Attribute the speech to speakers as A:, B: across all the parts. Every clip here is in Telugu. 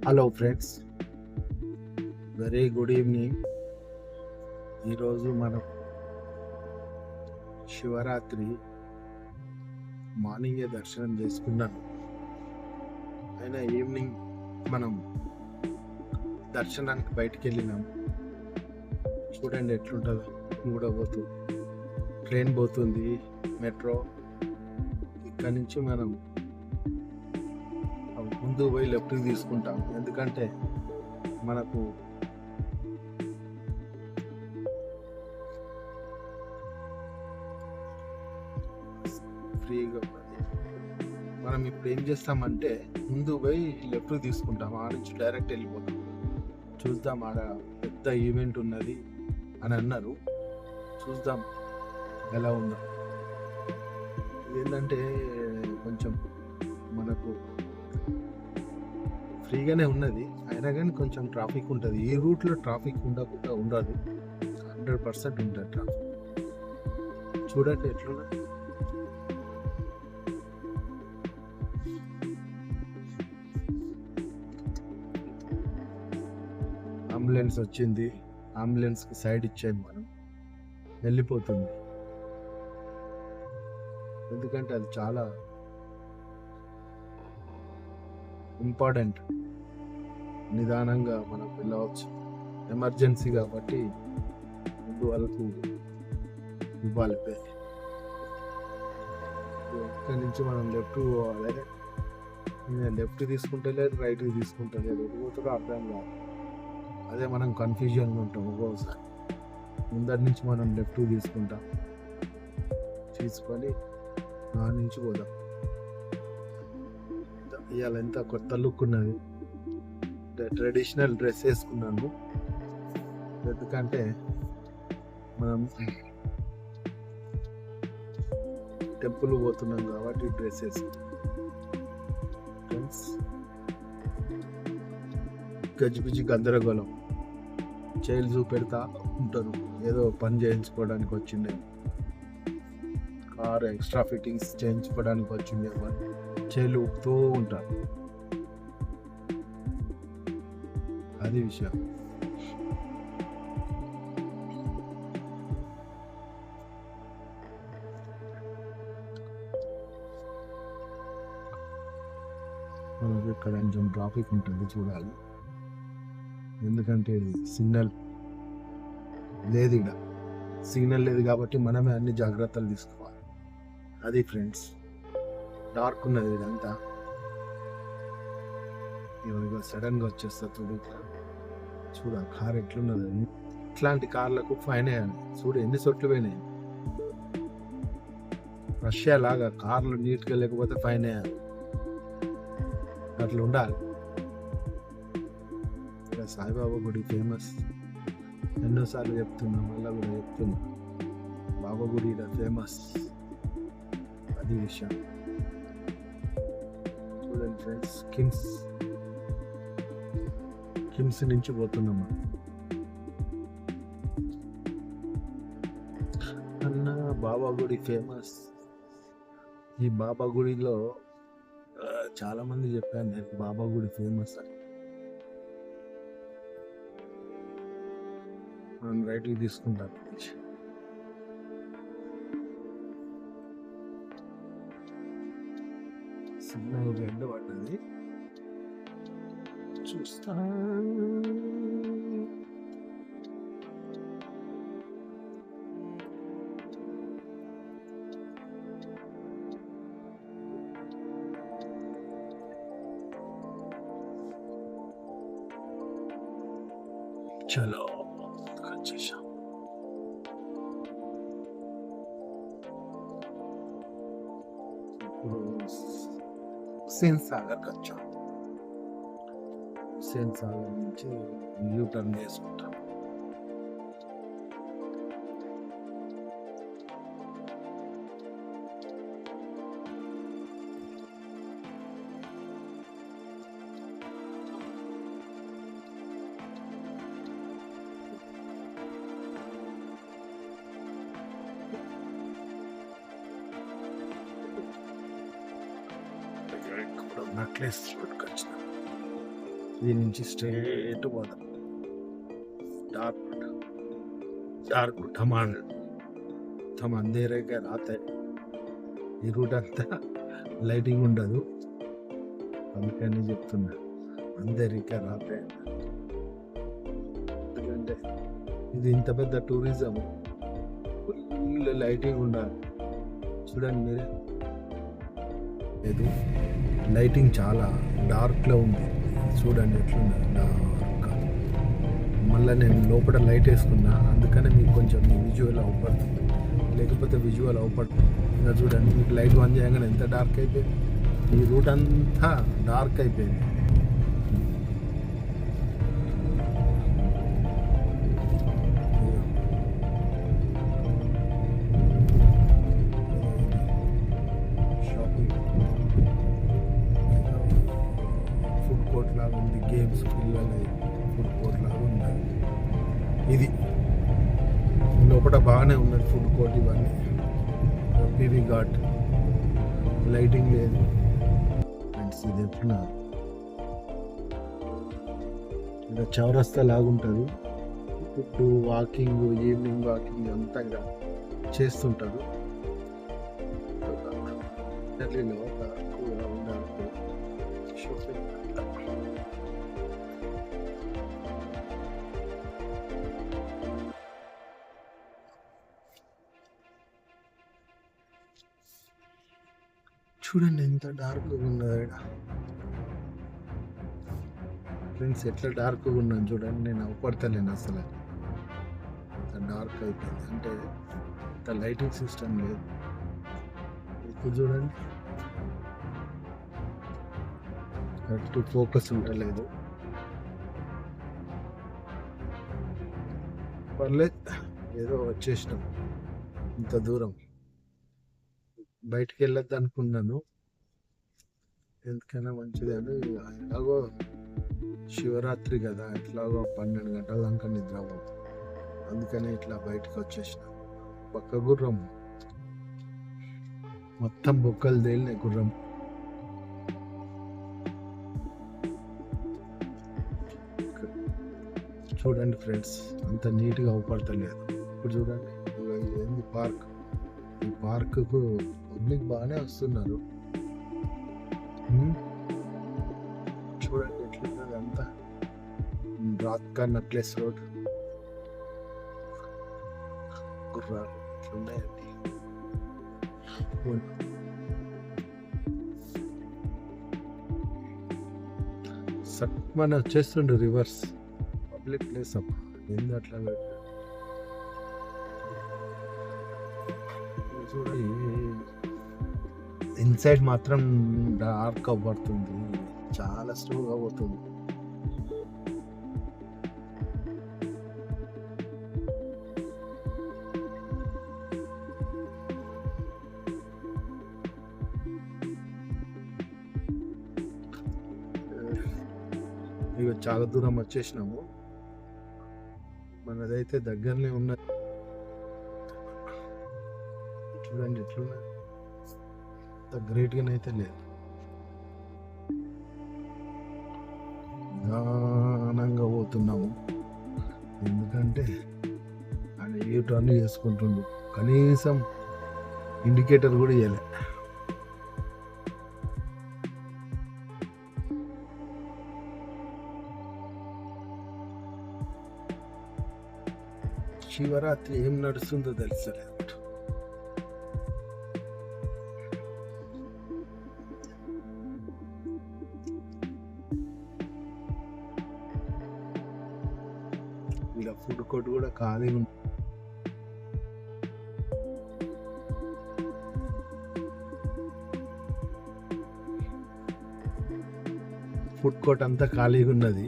A: Hello friends, very good evening. ఈరోజు మనం శివరాత్రి మార్నింగే దర్శనం చేసుకున్నాను. అయినా ఈవినింగ్ మనం దర్శనానికి బయటికి వెళ్ళినాం. చూడండి ఎట్లుంటుందో. కూడా ట్రైన్ పోతుంది, మెట్రో. ఇక్కడి నుంచి మనం ముందు పోయి లెఫ్ట్కి తీసుకుంటాం, ఎందుకంటే మనకు ఫ్రీగా మనం ఇప్పుడు ఏం చేస్తామంటే ముందు పోయి లెఫ్ట్ తీసుకుంటాం, ఆ నుంచి డైరెక్ట్ వెళ్ళిపోతాం. చూద్దాం, ఆడ పెద్ద ఈవెంట్ ఉన్నది అని అన్నారు. చూద్దాం ఎలా ఉందో. ఏంటంటే కొంచెం మనకు ఫ్రీగానే ఉన్నది, అయినా కానీ కొంచెం ట్రాఫిక్ ఉంటుంది. ఈ రూట్లో ట్రాఫిక్ ఉండకుండా ఉండదు, 100% ఉంటుంది ట్రాఫిక్. చూడండి ఎట్లున్నది. అంబులెన్స్ వచ్చింది, అంబులెన్స్కి సైడ్ ఇచ్చేది, మనం వెళ్ళిపోతుంది. ఎందుకంటే అది చాలా ఇంపార్టెంట్. నిదానంగా మనం వెళ్ళవచ్చు, ఎమర్జెన్సీ కాబట్టి ముందు వాళ్ళకు ఇవ్వాలి. ఇక్కడి నుంచి మనం లెఫ్ట్ పోవాలి. నేను లెఫ్ట్ తీసుకుంటే లేదు, రైట్కి తీసుకుంటే లేదు, ఎదుగుతుందో అర్థం కాదు. అదే మనం కన్ఫ్యూజన్గా ఉంటాం ఒక్కోసారి. ముందరి నుంచి మనం లెఫ్ట్ తీసుకుంటాం, తీసుకొని ఆ నుంచి పోదాం. ఇవాళ ఎంత కొత్త లుక్ ఉన్నది. ట్రెడిషనల్ డ్రెస్ వేసుకున్నాను, ఎందుకంటే మనం టెంపుల్ పోతున్నాం కాబట్టి డ్రెస్ వేసుకున్నాం. ఫ్రెండ్స్, గజిబిజి గందరగోళం, చైల్డ్ చూపెడతా ఉంటారు, ఏదో పని చేయించుకోవడానికి వచ్చిండే, కార్ ఎక్స్ట్రా ఫిట్టింగ్స్ చేయించుకోవడానికి వచ్చిండే వాళ్ళు చైల్డ్ ఊపుతూ ఉంటారు. అది విషయం. మనకు ఇక్కడ కొంచెం ట్రాఫిక్ ఉంటుంది, చూడాలి. ఎందుకంటే సిగ్నల్ లేదు, ఇక్కడ సిగ్నల్ లేదు కాబట్టి మనమే అన్ని జాగ్రత్తలు తీసుకోవాలి. అది ఫ్రెండ్స్, డార్క్ ఉన్నది ఇదంతా. ఇదిగో సడన్గా వచ్చేస్తుంది. చూడ కార్ ఎట్లున్నది. ఇట్లాంటి కార్లకు ఫైన్ వేయాలి. చూడు ఎన్ని సొట్లు పోయినాయి. రష్యా లాగా కార్లు నీట్గా లేకపోతే ఫైన్ వేయాలి, అట్లా ఉండాలి. సాయిబాబా గుడి ఫేమస్, ఎన్నోసార్లు చెప్తున్నా, మళ్ళీ కూడా చెప్తున్నా, బాబా గుడి ఇక్కడ ఫేమస్. అది విషయం. చూడండి ఫ్రెండ్స్, కిమ్స్ నుంచి పోతున్నామా అన్న. బాబా గుడి ఫేమస్. ఈ బాబా గుడిలో చాలా మంది చెప్పాను నేను, బాబా గుడి ఫేమస్ అని. మనం రైట్కి తీసుకుంటాం. సిగ్నల్ రెడ్ పడ్డది, చూస్తా. చలో వచ్చేసాం. ఇప్పుడు హుస్సేన్ సాగర్కి వచ్చాం. హుస్సేన్ సాగర్ నుంచి యూ టర్న్ చేసుకుంటాం. నెక్లెస్ రోడ్కి వచ్చినాం. దీని నుంచి స్ట్రేట్ పోతాం. డార్క్ డార్క్ టమాన్ మొత్తం అంధేరేగా రాతాయి. ఈ రూట్ అంతా లైటింగ్ ఉండదు, అందుకని చెప్తున్నా అందరికీ రాతాయి. ఎందుకంటే ఇది ఇంత పెద్ద టూరిజం, ఫుల్ లైటింగ్ ఉండాలి. చూడండి మీరే, లేదు లైటింగ్ చాలా డార్క్లో ఉంది. చూడండి ఎట్లుంది డార్క్. మళ్ళీ నేను లోపల లైట్ వేసుకున్నా, అందుకనే మీకు కొంచెం విజువల్ అవపడుతుంది, లేకపోతే విజువల్ అవపడుతుంది. ఇంకా చూడండి, మీకు లైట్ ఆన్ చేయగానే ఎంత డార్క్ అయిపోయింది. ఈ రూట్ అంతా డార్క్ అయిపోయింది. ఫుడ్ కోర్ట్ లాగా ఉంది, గేమ్స్ పిల్లలు ఫుడ్ కోర్ట్ లాగా ఉన్నది. ఇది లోపల బాగానే ఉన్నది ఫుడ్ కోర్ట్. ఇవన్నీ పివి ఘాట్, లైటింగ్ లేదు ఫ్రెండ్స్. ఇది ఎట్లా ఇలా చౌరస్తా లాగుంటుంది. ఫుడ్ వాకింగ్, ఈవినింగ్ వాకింగ్ అంతా ఇలా చేస్తుంటారు. చూడండి ఎంత డార్క్గా ఉన్నది ఫ్రెండ్స్, ఎట్లా డార్క్గా ఉన్నాను చూడండి. నేను అవపడతలేను అసలు, అంత డార్క్ అయిపోయింది. అంటే అంత లైటింగ్ సిస్టమ్ లేదు. ఇప్పుడు చూడండి, కరెక్ట్ ఫోకస్ ఉండలేదు. పర్లేదు, ఏదో వచ్చేసినాం. ఇంత దూరం బయటికి వెళ్ళొద్దు అనుకున్నాను, ఎందుకైనా మంచిది అని. ఎలాగో శివరాత్రి కదా, ఎట్లాగో 12 గంటల దాకా నిద్రపోతుంది, అందుకని ఇట్లా బయటకు వచ్చేసిన. పక్క గుర్రం మొత్తం బొక్కలు తేలినాయి గుర్రం. చూడండి ఫ్రెండ్స్, అంత నీట్గా అవపడతలేదు. ఇప్పుడు చూడండి, ఏంది పార్క్. ఈ పార్కుకు పబ్లిక్ బాగానే వస్తున్నారు. చూడండి ఎట్లున్నది అంతా. రాత్కా నక్లెస్ రోడ్, గుర్రాలు ఎట్లున్నాయండి. మన వచ్చేస్తుండు రివర్స్. పబ్లిక్ ప్లేస్ అప్ప, ఏంది అట్లా చూడండి. ఇన్సైడ్ మాత్రం డార్క్ అవ్వబడుతుంది, చాలా స్లోగా పోతుంది. ఇక చాలా దూరం వచ్చేసినాము. మనదైతే దగ్గరనే ఉన్నది. చూడండి ఎట్లున్నది, గ్రేట్గానైతే లేదు. నిదానంగా పోతున్నాము, ఎందుకంటే ఆయన ఏ టర్న్ చేసుకుంటుండు, కనీసం ఇండికేటర్ కూడా ఇవ్వలే. శివరాత్రి ఏం నడుస్తుందో తెలుసలేదు. ఇలా ఫుడ్ కోర్ట్ కూడా ఖాళీ ఉంది. ఫుడ్ కోర్ట్ అంతా ఖాళీగా ఉన్నది.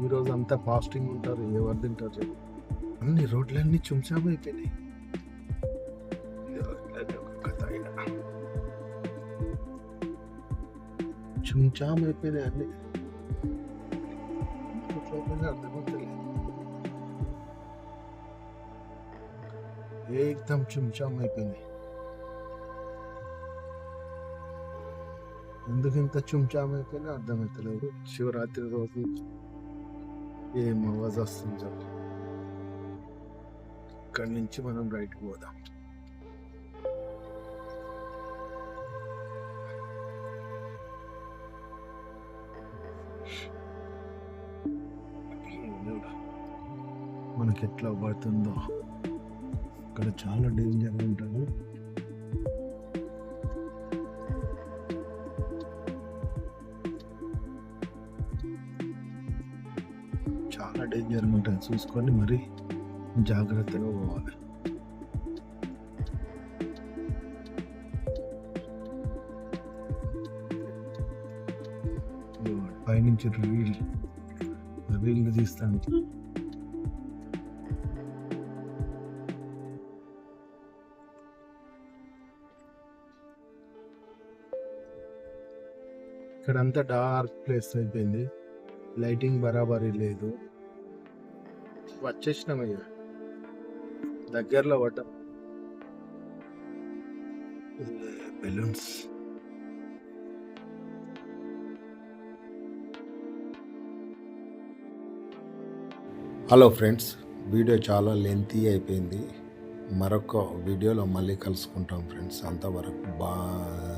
A: ఈరోజు అంతా ఫాస్టింగ్ ఉంటారు, ఎవరు తింటారు. అన్ని రోడ్లన్నీ చుంచాము అయిపోయినాయి. చుంచాము అయిపోయినాయి అన్ని. అర్థమవుతలేదు, ఏకదం చుంచాము అయిపోయినాయి. ఎందుకు ఇంత చుంచామైతేనే అర్థమవుతలేదు. శివరాత్రి రోజు ఏం అవాజ్ వస్తుంది చెప్పు. ఇక్కడి నుంచి మనం రైట్కి పోదాం. మనకి ఎట్లా పడుతుందో ఇక్కడ చాలా డేంజర్ ఉంటుంది. చాలా డేంజర్ ఉంటుంది, చూసుకొని మరి జాగ్రత్తగా పోవాలి. పైనుంచి రీల్ తీస్తాను. ఇక్కడంతా డార్క్ ప్లేస్ అయిపోయింది, లైటింగ్ బరాబరీ లేదు. వచ్చేసినామయ్యా, దగ్గరలో పడ్డాం. బెలూన్స్ హలో ఫ్రెండ్స్, వీడియో చాలా లెంతీ అయిపోయింది. మరొక వీడియోలో మళ్ళీ కలుసుకుంటాం ఫ్రెండ్స్. అంతవరకు బాయ్.